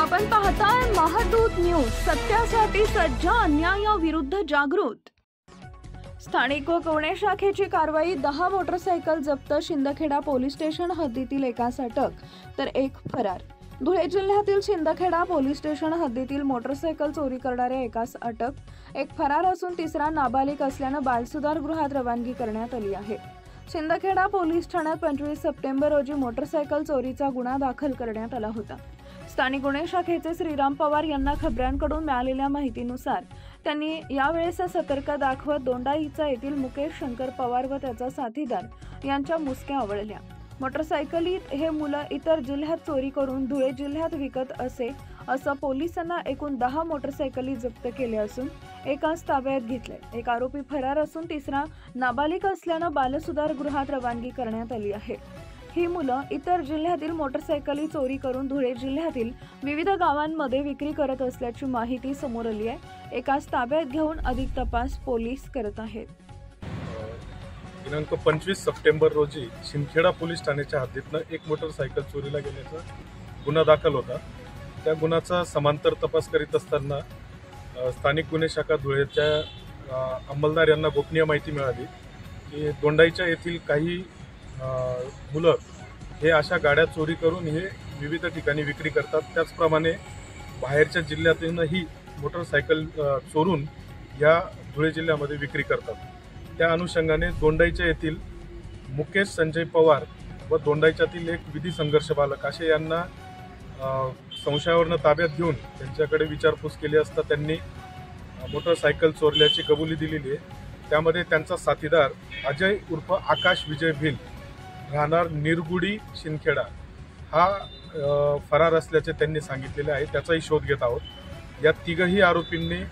आपण पाहताय महादूत न्यूज, सत्यासाठी सज्ज, अन्यायाविरुद्ध जागृत। स्थानिक व गुन्हे शाखेची कारवाई, 10 मोटरसायकल जप्त, शिंदखेडा पोलीस स्टेशन हद्दीतील एकास अटक तर एक फरार। धुळे जिल्ह्यातील शिंदखेडा पोलीस स्टेशन हद्दीतील मोटरसायकल चोरी करणाऱ्या एकास अटक, एक फरार असून तिसरा नाबालिक असल्याने बालसुधार गृहात रवानगी करण्यात आली आहे। शिंदखेडा पोलीस ठाण्यात 25 सप्टेंबर रोजी मोटरसायकल चोरीचा गुन्हा दाखल करण्यात आला होता। स्थानिक गुन्हे शाखेचे श्रीराम पवार यांना खबरांकडून मिळालेल्या माहितीनुसार त्यांनी यावेळेस सतर्कता दाखवत दोंडाईचा येथील मुकेश शंकर पवार व त्याचा साथीदार यांच्या मुसक्या आवळल्या। मोटरसायकलीत हे मुलं इतर जिल्ह्यात चोरी करून धुळे जिल्ह्यात विकत असे असं पोलिसांना एकूण 10 मोटरसायकली जप्त केले असून एकास ताब्यात घेतले। एक आरोपी फरार असून तिसरा नाबालिक असल्याने बालसुधार गृहात रवानगी करण्यात आली आहे। ही मुलं इतर जिल्ह्यातील मोटरसायकली चोरी करून धुळे जिल्ह्यातील विविध गावांमध्ये विक्री करत असल्याची माहिती समोर आली आहे। एकास ताब्यात घेऊन अधिक तपास पोलीस करत आहेत। दिनांक 25 सप्टेंबर रोजी शिंदखेडा पोलीस ठाण्याच्या हद्दीतनं एक मोटरसायकल चोरीला गेल्याचा गुन्हा दाखल होता। त्या गुन्ह्याचा समांतर तपास करीत असताना स्थानिक गुन्हे शाखा धुळेच्या अंमलदार यांना गोपनीय माहिती मिळाली की दोंडाईच्या येथील काही मुलं हे अशा गाड्या चोरी करून हे विविध ठिकाणी विक्री करतात। त्याचप्रमाणे बाहेरच्या जिल्ह्यातूनही मोटरसायकल चोरून या धुळे जिल्ह्यामध्ये विक्री करतात। त्या अनुषंगाने दोंडाईच्या येथील मुकेश संजय पवार व दोंडाईच्यातील एक विधी संघर्ष बालक असे यांना संशयावरून ताब्यात घेऊन त्यांच्याकडे विचारपूस केली असता त्यांनी मोटरसायकल चोरल्याची कबुली दिलेली आहे। त्यामध्ये त्यांचा साथीदार अजय उर्फ आकाश विजय भिल राहणार निरगुडी शिंदखेडा हा फरार असल्याचे त्यांनी सांगितलेले आहे। त्याचाही शोध घेत आहोत। या तिघही आरोपींनी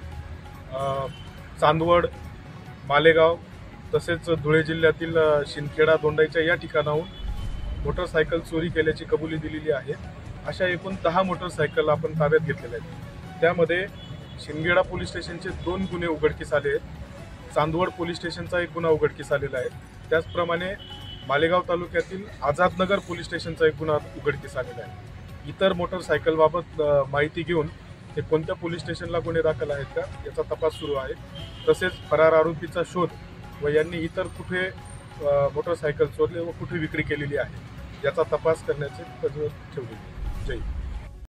चांदवड, मालेगाव तसेच धुळे जिल्ह्यातील शिंदखेडा, दोंडाईच्या या ठिकाणाहून मोटरसायकल चोरी केल्याची कबुली दिलेली आहे। अशा एकूण 10 मोटरसायकल आपण ताब्यात घेतलेल्या आहेत। त्यामध्ये शिंदखेडा पोलीस स्टेशनचे 2 गुन्हे उघडकीस आले आहेत। चांदवड पोलीस स्टेशनचा एक गुन्हा उघडकीस आलेला आहे। त्याचप्रमाणे मालेगाव तालुक्यातील आझादनगर पोलीस स्टेशनचा एक गुन्हा उघडकीस आलेला आहे। इतर मोटरसायकलबाबत माहिती घेऊन ते कोणत्या पोलीस स्टेशनला गुन्हे दाखल आहेत का याचा तपास सुरू आहे। तसेच फरार आरोपीचा शोध व यांनी इतर कुठे मोटरसायकल चोरले व कुठे विक्री केलेली आहे याचा तपास करण्याचे ठेवले। जय